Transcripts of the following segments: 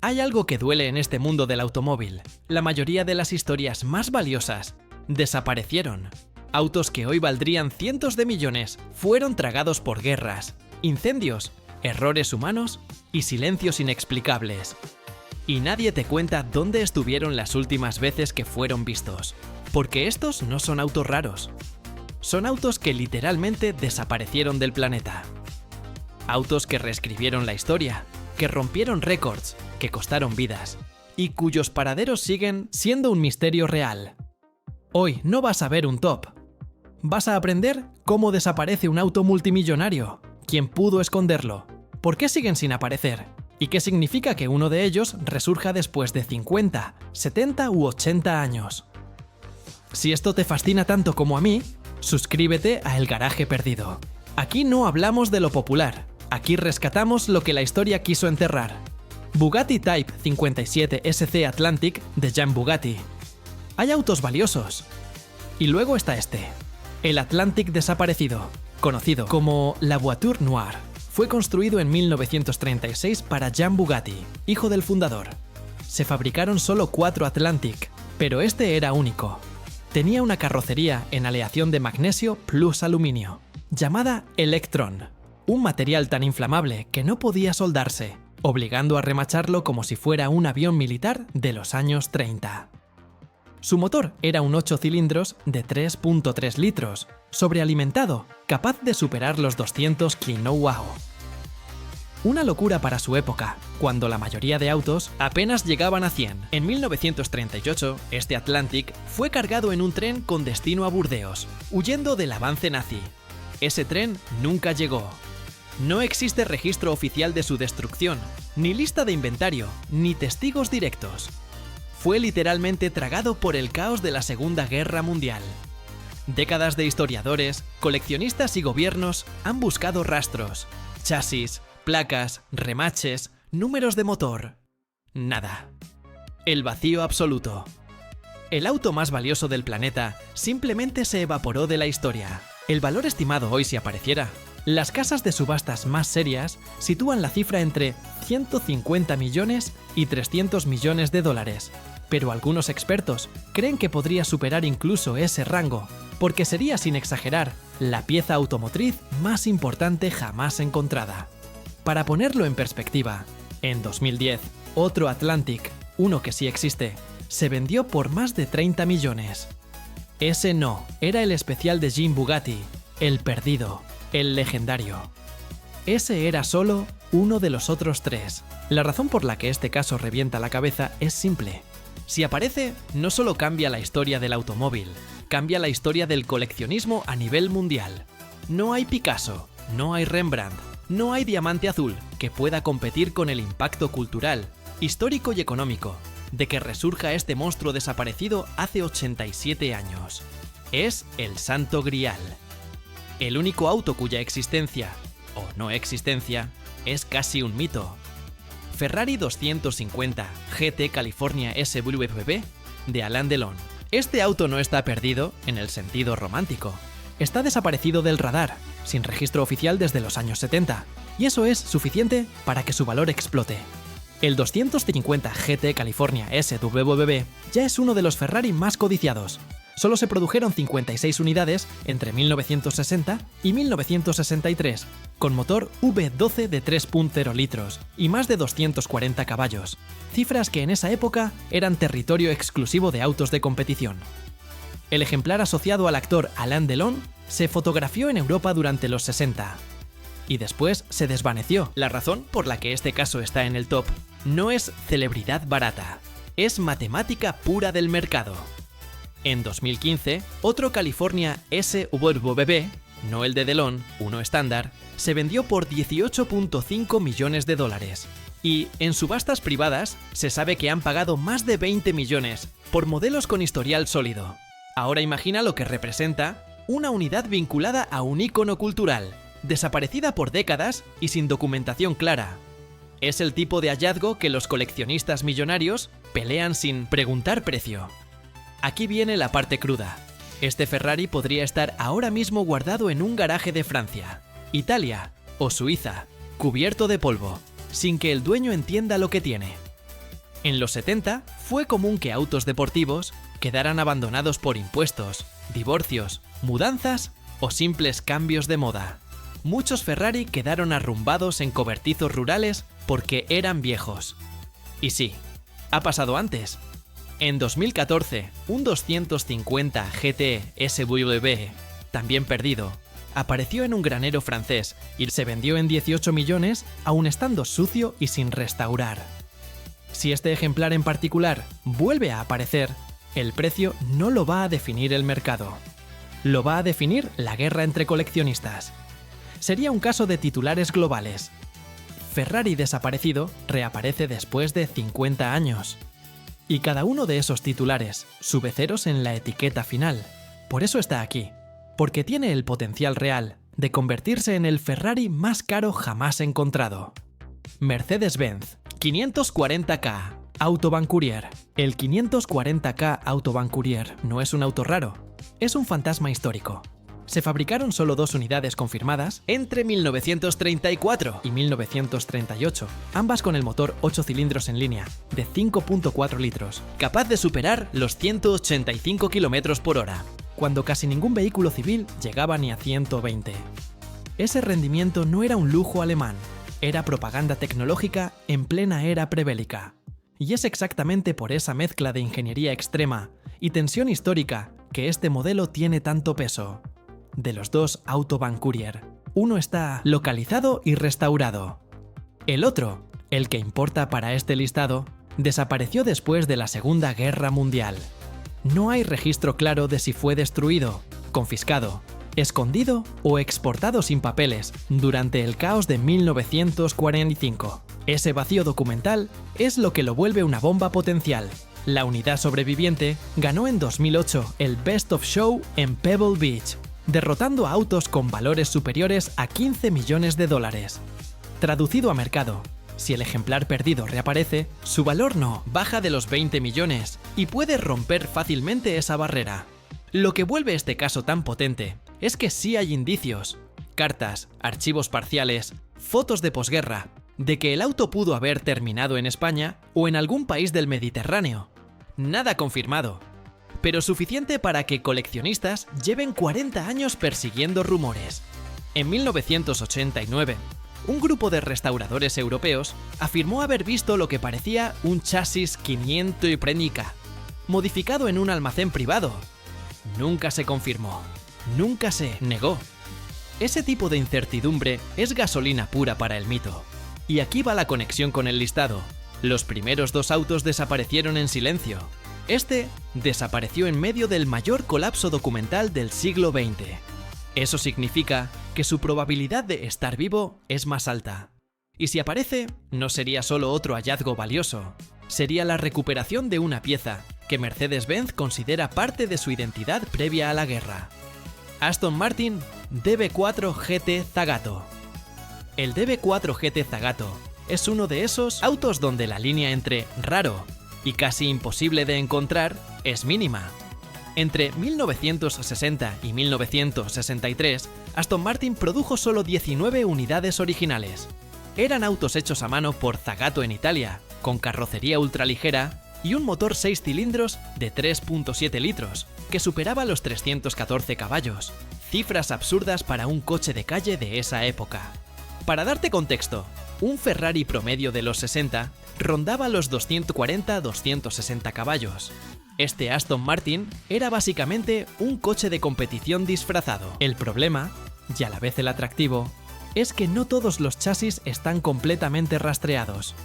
Hay algo que duele en este mundo del automóvil. La mayoría de las historias más valiosas desaparecieron. Autos que hoy valdrían cientos de millones fueron tragados por guerras, incendios, errores humanos y silencios inexplicables. Y nadie te cuenta dónde estuvieron las últimas veces que fueron vistos. Porque estos no son autos raros. Son autos que literalmente desaparecieron del planeta. Autos que reescribieron la historia, que rompieron récords, que costaron vidas, y cuyos paraderos siguen siendo un misterio real. Hoy no vas a ver un top. Vas a aprender cómo desaparece un auto multimillonario, quién pudo esconderlo, por qué siguen sin aparecer, y qué significa que uno de ellos resurja después de 50, 70 u 80 años. Si esto te fascina tanto como a mí, suscríbete a El Garaje Perdido. Aquí no hablamos de lo popular, aquí rescatamos lo que la historia quiso enterrar. Bugatti Type 57 SC Atlantic de Jean Bugatti. Hay autos valiosos. Y luego está este, el Atlantic desaparecido, conocido como la Voiture Noire. Fue construido en 1936 para Jean Bugatti, hijo del fundador. Se fabricaron solo 4 Atlantic, pero este era único. Tenía una carrocería en aleación de magnesio plus aluminio, llamada Electron, un material tan inflamable que no podía soldarse, obligando a remacharlo como si fuera un avión militar de los años 30. Su motor era un 8 cilindros de 3.3 litros, sobrealimentado, capaz de superar los 200 kW. Una locura para su época, cuando la mayoría de autos apenas llegaban a 100. En 1938, este Atlantic fue cargado en un tren con destino a Burdeos, huyendo del avance nazi. Ese tren nunca llegó. No existe registro oficial de su destrucción, ni lista de inventario, ni testigos directos. Fue literalmente tragado por el caos de la Segunda Guerra Mundial. Décadas de historiadores, coleccionistas y gobiernos han buscado rastros, chasis, placas, remaches, números de motor. Nada. El vacío absoluto. El auto más valioso del planeta simplemente se evaporó de la historia. El valor estimado hoy si apareciera. Las casas de subastas más serias sitúan la cifra entre 150 millones y 300 millones de dólares, pero algunos expertos creen que podría superar incluso ese rango, porque sería, sin exagerar, la pieza automotriz más importante jamás encontrada. Para ponerlo en perspectiva, en 2010, otro Atlantic, uno que sí existe, se vendió por más de 30 millones. Ese no, era el especial de Jean Bugatti, el perdido, el legendario. Ese era solo uno de los otros 3. La razón por la que este caso revienta la cabeza es simple. Si aparece, no solo cambia la historia del automóvil, cambia la historia del coleccionismo a nivel mundial. No hay Picasso, no hay Rembrandt, no hay diamante azul que pueda competir con el impacto cultural, histórico y económico de que resurja este monstruo desaparecido hace 87 años. Es el Santo Grial. El único auto cuya existencia, o no existencia, es casi un mito. Ferrari 250 GT California SWB de Alain Delon. Este auto no está perdido en el sentido romántico. Está desaparecido del radar, sin registro oficial desde los años 70, y eso es suficiente para que su valor explote. El 250 GT California SWB ya es uno de los Ferrari más codiciados. Solo se produjeron 56 unidades entre 1960 y 1963, con motor V12 de 3.0 litros y más de 240 caballos, cifras que en esa época eran territorio exclusivo de autos de competición. El ejemplar asociado al actor Alain Delon se fotografió en Europa durante los 60 y después se desvaneció. La razón por la que este caso está en el top no es celebridad barata, es matemática pura del mercado. En 2015, otro California SWB, no el de Delon, uno estándar, se vendió por 18.5 millones de dólares. Y en subastas privadas se sabe que han pagado más de 20 millones por modelos con historial sólido. Ahora imagina lo que representa una unidad vinculada a un ícono cultural, desaparecida por décadas y sin documentación clara. Es el tipo de hallazgo que los coleccionistas millonarios pelean sin preguntar precio. Aquí viene la parte cruda. Este Ferrari podría estar ahora mismo guardado en un garaje de Francia, Italia o Suiza, cubierto de polvo, sin que el dueño entienda lo que tiene. En los 70 fue común que autos deportivos quedaran abandonados por impuestos, divorcios, mudanzas o simples cambios de moda. Muchos Ferrari quedaron arrumbados en cobertizos rurales porque eran viejos. Y sí, ha pasado antes. En 2014, un 250 GT SW, también perdido, apareció en un granero francés y se vendió en 18 millones aun estando sucio y sin restaurar. Si este ejemplar en particular vuelve a aparecer, el precio no lo va a definir el mercado. Lo va a definir la guerra entre coleccionistas. Sería un caso de titulares globales. Ferrari desaparecido reaparece después de 50 años. Y cada uno de esos titulares sube ceros en la etiqueta final. Por eso está aquí, porque tiene el potencial real de convertirse en el Ferrari más caro jamás encontrado. Mercedes-Benz 540K Autobahn Courier. El 540K Autobahn Courier no es un auto raro, es un fantasma histórico. Se fabricaron solo 2 unidades confirmadas entre 1934 y 1938, ambas con el motor 8 cilindros en línea, de 5.4 litros, capaz de superar los 185 km por hora, cuando casi ningún vehículo civil llegaba ni a 120. Ese rendimiento no era un lujo alemán, era propaganda tecnológica en plena era prebélica. Y es exactamente por esa mezcla de ingeniería extrema y tensión histórica que este modelo tiene tanto peso. De los 2 Autobahn Courier, uno está localizado y restaurado. El otro, el que importa para este listado, desapareció después de la Segunda Guerra Mundial. No hay registro claro de si fue destruido, confiscado, escondido o exportado sin papeles durante el caos de 1945. Ese vacío documental es lo que lo vuelve una bomba potencial. La unidad sobreviviente ganó en 2008 el Best of Show en Pebble Beach, derrotando a autos con valores superiores a 15 millones de dólares. Traducido a mercado, si el ejemplar perdido reaparece, su valor no baja de los 20 millones y puede romper fácilmente esa barrera. Lo que vuelve este caso tan potente es que sí hay indicios, cartas, archivos parciales, fotos de posguerra, de que el auto pudo haber terminado en España o en algún país del Mediterráneo. Nada confirmado, pero suficiente para que coleccionistas lleven 40 años persiguiendo rumores. En 1989, un grupo de restauradores europeos afirmó haber visto lo que parecía un chasis 500 Prenica, modificado en un almacén privado. Nunca se confirmó, nunca se negó. Ese tipo de incertidumbre es gasolina pura para el mito. Y aquí va la conexión con el listado. Los primeros 2 autos desaparecieron en silencio. Este desapareció en medio del mayor colapso documental del siglo XX. Eso significa que su probabilidad de estar vivo es más alta. Y si aparece, no sería solo otro hallazgo valioso, sería la recuperación de una pieza que Mercedes-Benz considera parte de su identidad previa a la guerra. Aston Martin DB4 GT Zagato. El DB4 GT Zagato es uno de esos autos donde la línea entre raro y casi imposible de encontrar es mínima. Entre 1960 y 1963, Aston Martin produjo solo 19 unidades originales. Eran autos hechos a mano por Zagato en Italia, con carrocería ultraligera y un motor 6 cilindros de 3.7 litros, que superaba los 314 caballos, cifras absurdas para un coche de calle de esa época. Para darte contexto, un Ferrari promedio de los 60 rondaba los 240-260 caballos. Este Aston Martin era básicamente un coche de competición disfrazado. El problema, y a la vez el atractivo, es que no todos los chasis están completamente rastreados.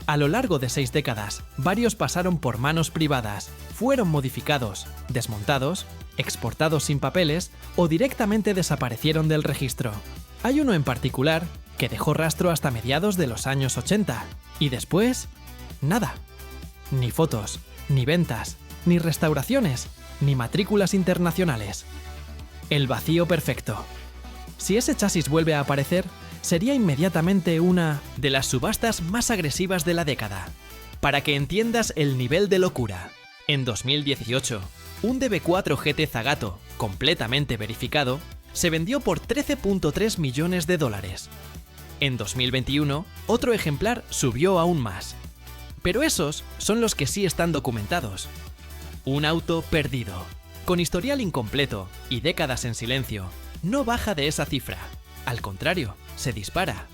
A lo largo de 6 décadas, varios pasaron por manos privadas, fueron modificados, desmontados, exportados sin papeles o directamente desaparecieron del registro. Hay uno en particular que dejó rastro hasta mediados de los años 80 y después, nada. Ni fotos, ni ventas, ni restauraciones, ni matrículas internacionales. El vacío perfecto. Si ese chasis vuelve a aparecer, sería inmediatamente una de las subastas más agresivas de la década. Para que entiendas el nivel de locura, en 2018, un DB4 GT Zagato, completamente verificado, se vendió por 13.3 millones de dólares. En 2021, otro ejemplar subió aún más. Pero esos son los que sí están documentados. Un auto perdido, con historial incompleto y décadas en silencio, no baja de esa cifra. Al contrario, se dispara.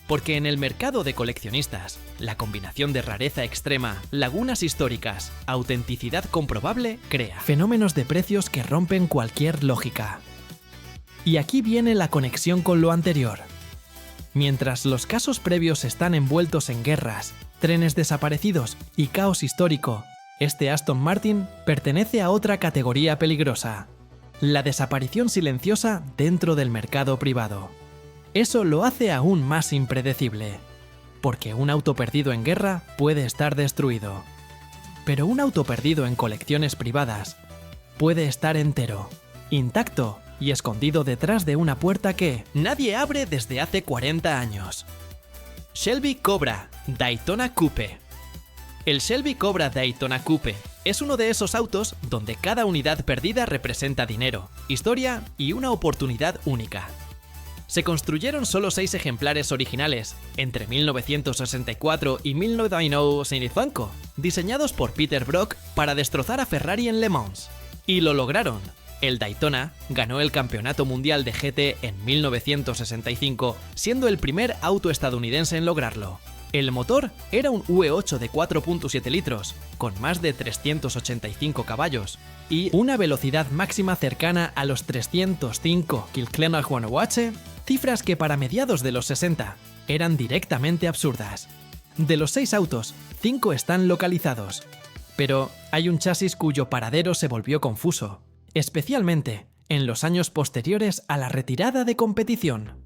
Porque en el mercado de coleccionistas, la combinación de rareza extrema, lagunas históricas, autenticidad comprobable crea fenómenos de precios que rompen cualquier lógica. Y aquí viene la conexión con lo anterior. Mientras los casos previos están envueltos en guerras, trenes desaparecidos y caos histórico, este Aston Martin pertenece a otra categoría peligrosa: la desaparición silenciosa dentro del mercado privado. Eso lo hace aún más impredecible, porque un auto perdido en guerra puede estar destruido. Pero un auto perdido en colecciones privadas puede estar entero, intacto y escondido detrás de una puerta que nadie abre desde hace 40 años. Shelby Cobra Daytona Coupe. El Shelby Cobra Daytona Coupe es uno de esos autos donde cada unidad perdida representa dinero, historia y una oportunidad única. Se construyeron solo 6 ejemplares originales, entre 1964 y 1965, diseñados por Peter Brock para destrozar a Ferrari en Le Mans. Y lo lograron. El Daytona ganó el Campeonato Mundial de GT en 1965, siendo el primer auto estadounidense en lograrlo. El motor era un V8 de 4.7 litros, con más de 385 caballos, y una velocidad máxima cercana a los 305 km/h, cifras que para mediados de los 60 eran directamente absurdas. De los 6 autos, 5 están localizados, pero hay un chasis cuyo paradero se volvió confuso, especialmente en los años posteriores a la retirada de competición.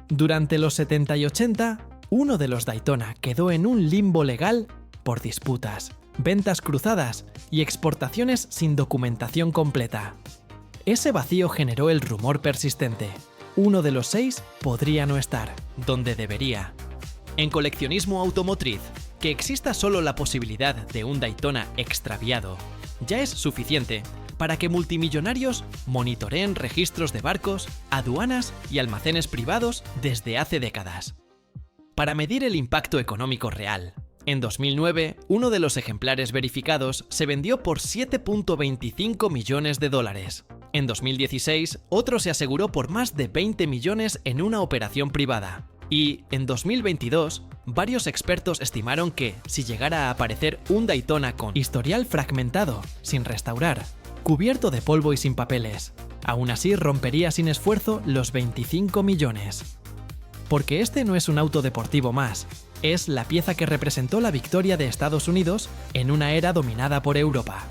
Durante los 70 y 80, uno de los Daytona quedó en un limbo legal por disputas, ventas cruzadas y exportaciones sin documentación completa. Ese vacío generó el rumor persistente: uno de los 6 podría no estar donde debería. En coleccionismo automotriz, que exista solo la posibilidad de un Daytona extraviado ya es suficiente para que multimillonarios monitoreen registros de barcos, aduanas y almacenes privados desde hace décadas. Para medir el impacto económico real, en 2009, uno de los ejemplares verificados se vendió por $7.25 millones. En 2016, otro se aseguró por más de 20 millones en una operación privada. Y, en 2022, varios expertos estimaron que, si llegara a aparecer un Daytona con historial fragmentado, sin restaurar, cubierto de polvo y sin papeles, aún así rompería sin esfuerzo los 25 millones. Porque este no es un auto deportivo más, es la pieza que representó la victoria de Estados Unidos en una era dominada por Europa.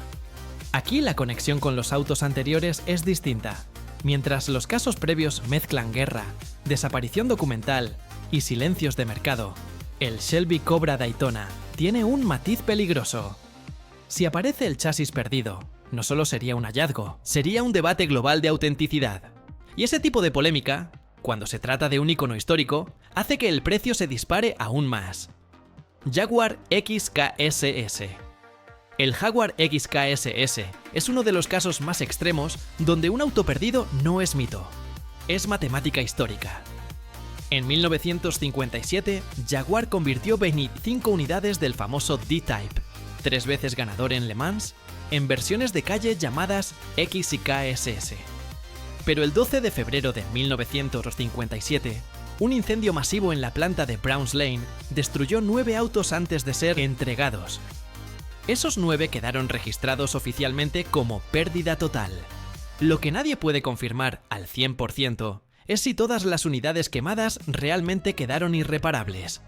Aquí la conexión con los autos anteriores es distinta. Mientras los casos previos mezclan guerra, desaparición documental y silencios de mercado, el Shelby Cobra Daytona tiene un matiz peligroso. Si aparece el chasis perdido, no solo sería un hallazgo, sería un debate global de autenticidad. Y ese tipo de polémica, cuando se trata de un icono histórico, hace que el precio se dispare aún más. Jaguar XKSS. El Jaguar XKSS es uno de los casos más extremos donde un auto perdido no es mito, es matemática histórica. En 1957, Jaguar convirtió 25 unidades del famoso D-Type, 3 veces ganador en Le Mans, en versiones de calle llamadas X y KSS. Pero el 12 de febrero de 1957, un incendio masivo en la planta de Browns Lane destruyó 9 autos antes de ser entregados. Esos 9 quedaron registrados oficialmente como pérdida total. Lo que nadie puede confirmar al 100% es si todas las unidades quemadas realmente quedaron irreparables,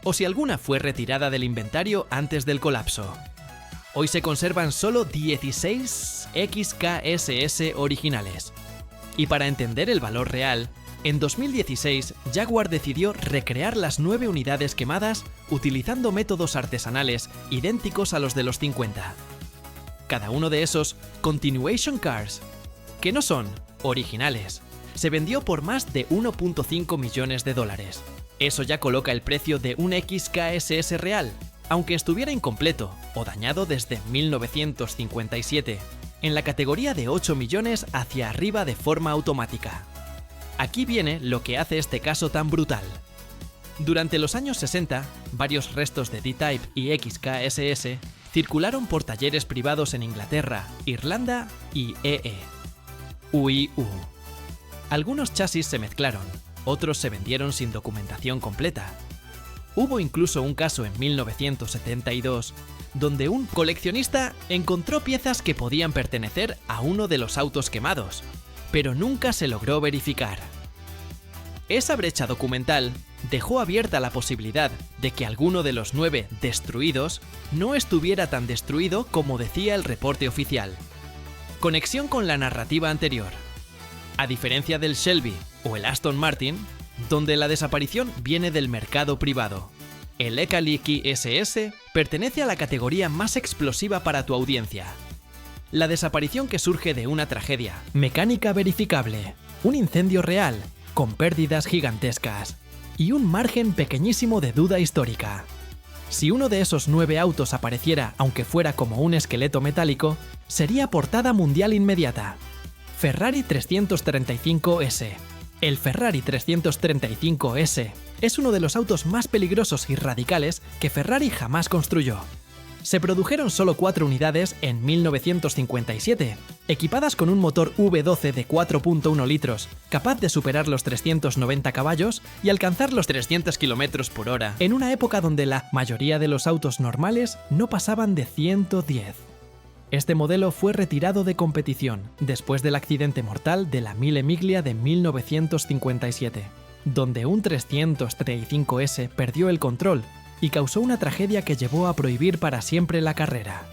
o si alguna fue retirada del inventario antes del colapso. Hoy se conservan solo 16 XKSS originales. Y para entender el valor real, en 2016 Jaguar decidió recrear las 9 unidades quemadas utilizando métodos artesanales idénticos a los de los 50. Cada uno de esos Continuation Cars, que no son originales, se vendió por más de $1.5 millones. Eso ya coloca el precio de un XKSS real, aunque estuviera incompleto o dañado desde 1957, en la categoría de 8 millones hacia arriba de forma automática. Aquí viene lo que hace este caso tan brutal. Durante los años 60, varios restos de D-Type y XKSS circularon por talleres privados en Inglaterra, Irlanda y UIU. Algunos chasis se mezclaron, otros se vendieron sin documentación completa. Hubo incluso un caso en 1972 donde un coleccionista encontró piezas que podían pertenecer a uno de los autos quemados, pero nunca se logró verificar. Esa brecha documental dejó abierta la posibilidad de que alguno de los 9 destruidos no estuviera tan destruido como decía el reporte oficial. Conexión con la narrativa anterior. A diferencia del Shelby o el Aston Martin, donde la desaparición viene del mercado privado, el Ecaliki SS pertenece a la categoría más explosiva para tu audiencia. La desaparición que surge de una tragedia mecánica verificable, un incendio real, con pérdidas gigantescas, y un margen pequeñísimo de duda histórica. Si uno de esos 9 autos apareciera aunque fuera como un esqueleto metálico, sería portada mundial inmediata. Ferrari 335S. El Ferrari 335S es uno de los autos más peligrosos y radicales que Ferrari jamás construyó. Se produjeron solo 4 unidades en 1957, equipadas con un motor V12 de 4.1 litros, capaz de superar los 390 caballos y alcanzar los 300 km por hora, en una época donde la mayoría de los autos normales no pasaban de 110. Este modelo fue retirado de competición después del accidente mortal de la Mille Miglia de 1957, donde un 335S perdió el control y causó una tragedia que llevó a prohibir para siempre la carrera.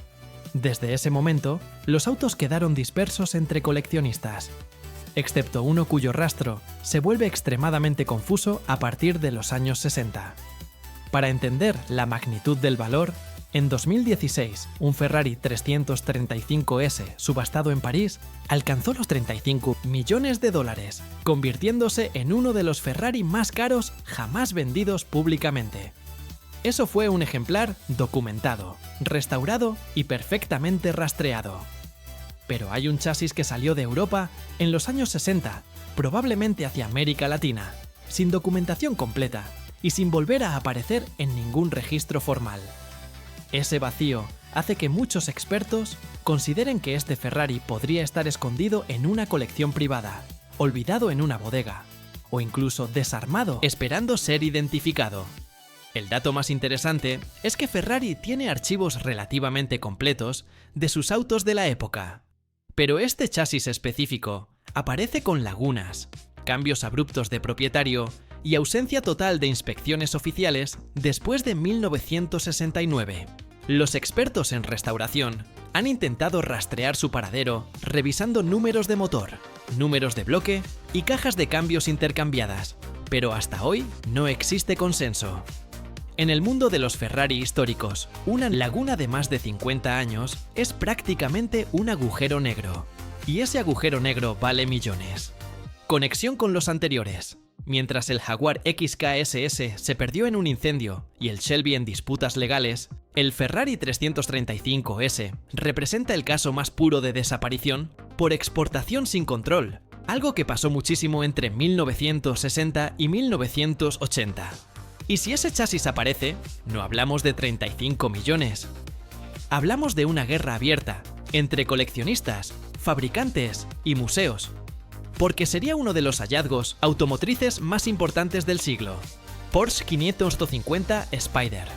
Desde ese momento, los autos quedaron dispersos entre coleccionistas, excepto uno cuyo rastro se vuelve extremadamente confuso a partir de los años 60. Para entender la magnitud del valor, en 2016, un Ferrari 335S subastado en París alcanzó los 35 millones de dólares, convirtiéndose en uno de los Ferrari más caros jamás vendidos públicamente. Eso fue un ejemplar documentado, restaurado y perfectamente rastreado. Pero hay un chasis que salió de Europa en los años 60, probablemente hacia América Latina, sin documentación completa y sin volver a aparecer en ningún registro formal. Ese vacío hace que muchos expertos consideren que este Ferrari podría estar escondido en una colección privada, olvidado en una bodega, o incluso desarmado esperando ser identificado. El dato más interesante es que Ferrari tiene archivos relativamente completos de sus autos de la época. Pero este chasis específico aparece con lagunas, cambios abruptos de propietario y ausencia total de inspecciones oficiales después de 1969. Los expertos en restauración han intentado rastrear su paradero revisando números de motor, números de bloque y cajas de cambios intercambiadas, pero hasta hoy no existe consenso. En el mundo de los Ferrari históricos, una laguna de más de 50 años es prácticamente un agujero negro, y ese agujero negro vale millones. Conexión con los anteriores. Mientras el Jaguar XKSS se perdió en un incendio y el Shelby en disputas legales, el Ferrari 335S representa el caso más puro de desaparición por exportación sin control, algo que pasó muchísimo entre 1960 y 1980. Y si ese chasis aparece, no hablamos de 35 millones. Hablamos de una guerra abierta entre coleccionistas, fabricantes y museos, porque sería uno de los hallazgos automotrices más importantes del siglo. Porsche 550 Spyder.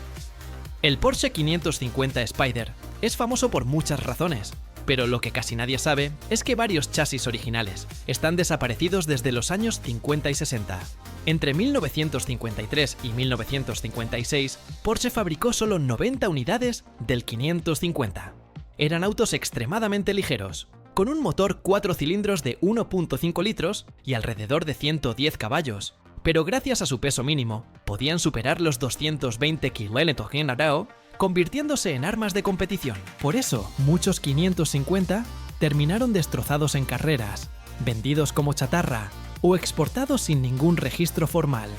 El Porsche 550 Spyder es famoso por muchas razones, pero lo que casi nadie sabe es que varios chasis originales están desaparecidos desde los años 50 y 60. Entre 1953 y 1956, Porsche fabricó solo 90 unidades del 550. Eran autos extremadamente ligeros, con un motor 4 cilindros de 1.5 litros y alrededor de 110 caballos, pero gracias a su peso mínimo, podían superar los 220 km/h, convirtiéndose en armas de competición. Por eso, muchos 550 terminaron destrozados en carreras, vendidos como chatarra o exportados sin ningún registro formal.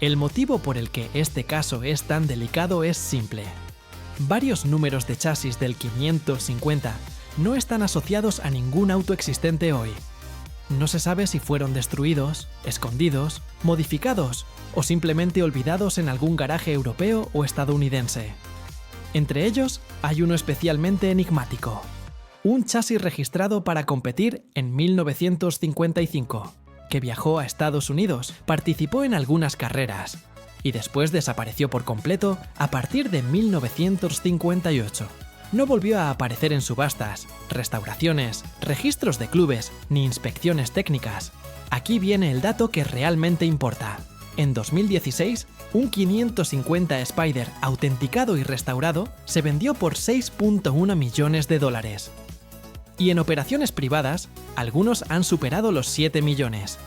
El motivo por el que este caso es tan delicado es simple. Varios números de chasis del 550 no están asociados a ningún auto existente hoy. No se sabe si fueron destruidos, escondidos, modificados o simplemente olvidados en algún garaje europeo o estadounidense. Entre ellos hay uno especialmente enigmático. Un chasis registrado para competir en 1955, que viajó a Estados Unidos, participó en algunas carreras y después desapareció por completo a partir de 1958. No volvió a aparecer en subastas, restauraciones, registros de clubes ni inspecciones técnicas. Aquí viene el dato que realmente importa. En 2016, un 550 Spider autenticado y restaurado se vendió por $6.1 millones. Y en operaciones privadas, algunos han superado los 7 millones.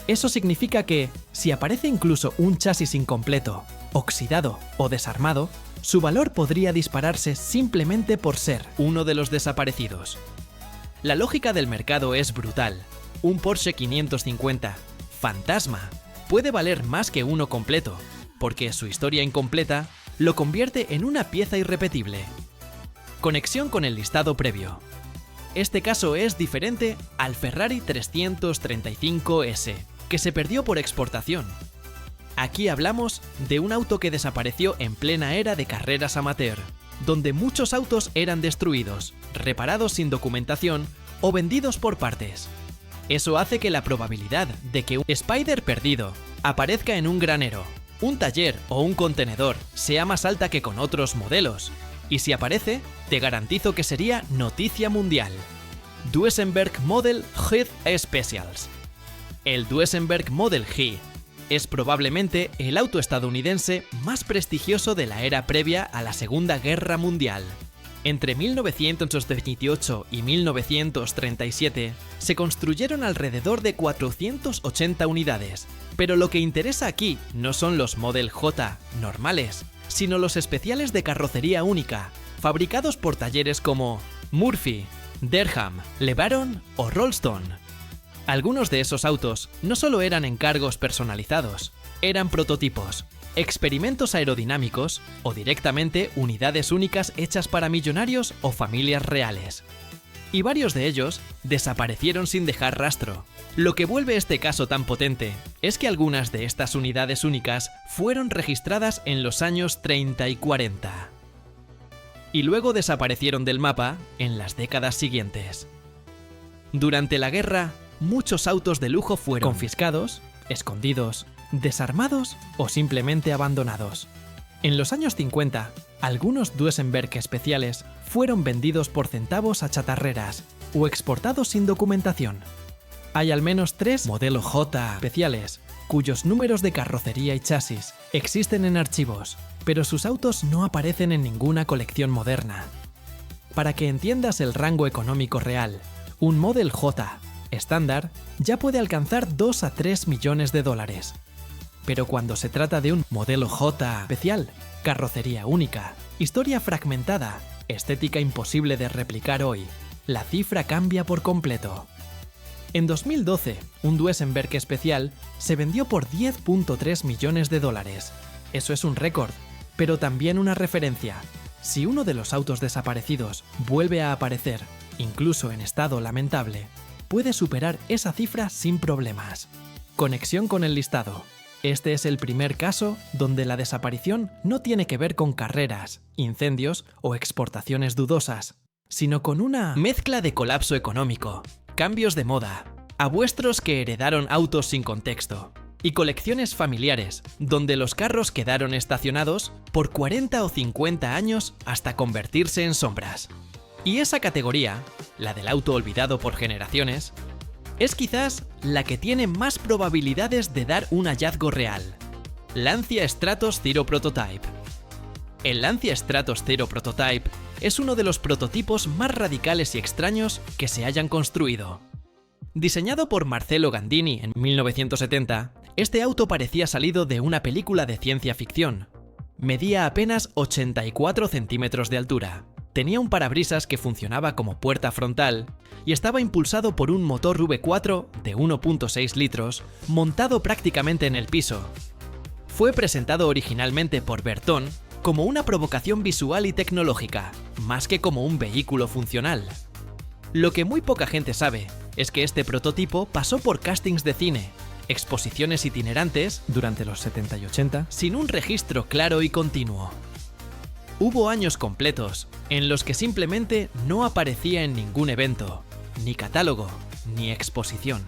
Eso significa que, si aparece incluso un chasis incompleto, oxidado o desarmado, su valor podría dispararse simplemente por ser uno de los desaparecidos. La lógica del mercado es brutal. Un Porsche 550 fantasma puede valer más que uno completo, porque su historia incompleta lo convierte en una pieza irrepetible. Conexión con el listado previo. Este caso es diferente al Ferrari 335S, que se perdió por exportación. Aquí hablamos de un auto que desapareció en plena era de carreras amateur, donde muchos autos eran destruidos, reparados sin documentación o vendidos por partes. Eso hace que la probabilidad de que un Spider perdido aparezca en un granero, un taller o un contenedor sea más alta que con otros modelos. Y si aparece, te garantizo que sería noticia mundial. Duesenberg Model G Specials. El Duesenberg Model G es probablemente el auto estadounidense más prestigioso de la era previa a la Segunda Guerra Mundial. Entre 1928 y 1937 se construyeron alrededor de 480 unidades, pero lo que interesa aquí no son los Model J normales, sino los especiales de carrocería única, fabricados por talleres como Murphy, Derham, LeBaron o Rolston. Algunos de esos autos no solo eran encargos personalizados, eran prototipos, experimentos aerodinámicos o directamente unidades únicas hechas para millonarios o familias reales. Y varios de ellos desaparecieron sin dejar rastro. Lo que vuelve este caso tan potente es que algunas de estas unidades únicas fueron registradas en los años 30 y 40. Y luego desaparecieron del mapa en las décadas siguientes. Durante la guerra, muchos autos de lujo fueron confiscados, escondidos, desarmados o simplemente abandonados. En los años 50, algunos Duesenberg especiales fueron vendidos por centavos a chatarreras o exportados sin documentación. Hay al menos 3 modelo J especiales, cuyos números de carrocería y chasis existen en archivos, pero sus autos no aparecen en ninguna colección moderna. Para que entiendas el rango económico real, un Model J estándar ya puede alcanzar 2 a 3 millones de dólares. Pero cuando se trata de un modelo J especial, carrocería única, historia fragmentada, estética imposible de replicar hoy, la cifra cambia por completo. En 2012, un Duesenberg especial se vendió por 10.3 millones de dólares. Eso es un récord, pero también una referencia. Si uno de los autos desaparecidos vuelve a aparecer, incluso en estado lamentable, puede superar esa cifra sin problemas. Conexión con el listado. Este es el primer caso donde la desaparición no tiene que ver con carreras, incendios o exportaciones dudosas, sino con una mezcla de colapso económico, cambios de moda, abuestros que heredaron autos sin contexto, y colecciones familiares, donde los carros quedaron estacionados por 40 o 50 años hasta convertirse en sombras. Y esa categoría, la del auto olvidado por generaciones, es quizás la que tiene más probabilidades de dar un hallazgo real. Lancia Stratos Zero Prototype. El Lancia Stratos Zero Prototype es uno de los prototipos más radicales y extraños que se hayan construido. Diseñado por Marcello Gandini en 1970, este auto parecía salido de una película de ciencia ficción. Medía apenas 84 centímetros de altura. Tenía un parabrisas que funcionaba como puerta frontal y estaba impulsado por un motor V4 de 1.6 litros montado prácticamente en el piso. Fue presentado originalmente por Bertone como una provocación visual y tecnológica, más que como un vehículo funcional. Lo que muy poca gente sabe es que este prototipo pasó por castings de cine, exposiciones itinerantes, Durante los 70 y 80, sin un registro claro y continuo. Hubo años completos en los que simplemente no aparecía en ningún evento, ni catálogo, ni exposición.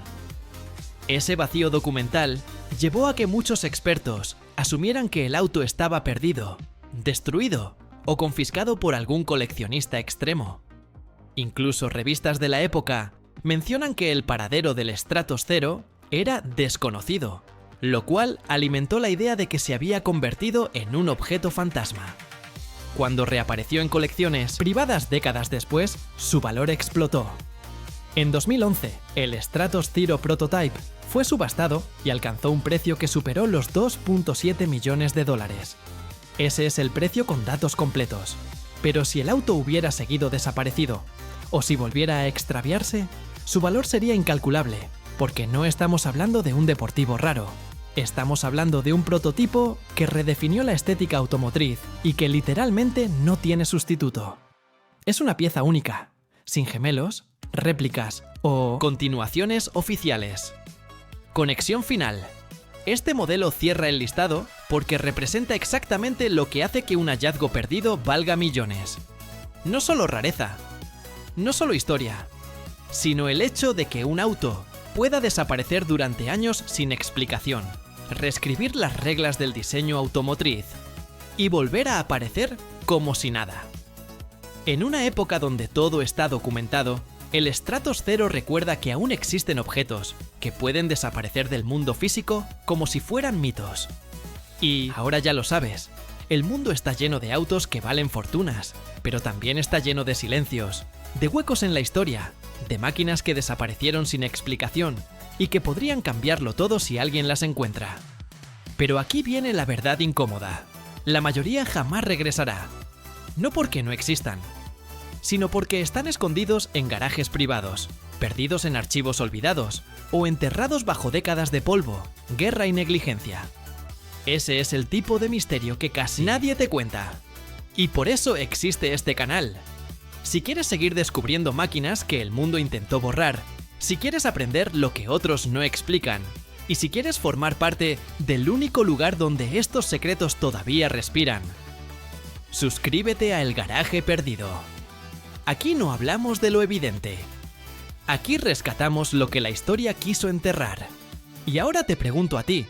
Ese vacío documental llevó a que muchos expertos asumieran que el auto estaba perdido, destruido o confiscado por algún coleccionista extremo. Incluso revistas de la época mencionan que el paradero del Stratos Zero era desconocido, lo cual alimentó la idea de que se había convertido en un objeto fantasma. Cuando reapareció en colecciones privadas décadas después, su valor explotó. En 2011, el Stratos Zero Prototype fue subastado y alcanzó un precio que superó los 2.7 millones de dólares. Ese es el precio con datos completos. Pero si el auto hubiera seguido desaparecido, o si volviera a extraviarse, su valor sería incalculable, porque no estamos hablando de un deportivo raro. Estamos hablando de un prototipo que redefinió la estética automotriz y que literalmente no tiene sustituto. Es una pieza única, sin gemelos, réplicas o continuaciones oficiales. Conexión final. Este modelo cierra el listado porque representa exactamente lo que hace que un hallazgo perdido valga millones. No solo rareza, no solo historia, sino el hecho de que un auto pueda desaparecer durante años sin explicación, reescribir las reglas del diseño automotriz y volver a aparecer como si nada. En una época donde todo está documentado, el Stratos Zero recuerda que aún existen objetos que pueden desaparecer del mundo físico como si fueran mitos. Y ahora ya lo sabes, el mundo está lleno de autos que valen fortunas, pero también está lleno de silencios, de huecos en la historia, de máquinas que desaparecieron sin explicación y que podrían cambiarlo todo si alguien las encuentra. Pero aquí viene la verdad incómoda. La mayoría jamás regresará. No porque no existan, sino porque están escondidos en garajes privados, perdidos en archivos olvidados o enterrados bajo décadas de polvo, guerra y negligencia. Ese es el tipo de misterio que casi nadie te cuenta. Y por eso existe este canal. Si quieres seguir descubriendo máquinas que el mundo intentó borrar, si quieres aprender lo que otros no explican, y si quieres formar parte del único lugar donde estos secretos todavía respiran, suscríbete a El Garaje Perdido. Aquí no hablamos de lo evidente. Aquí rescatamos lo que la historia quiso enterrar. Y ahora te pregunto a ti,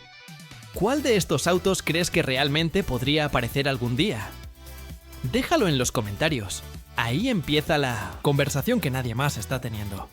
¿cuál de estos autos crees que realmente podría aparecer algún día? Déjalo en los comentarios. Ahí empieza la conversación que nadie más está teniendo.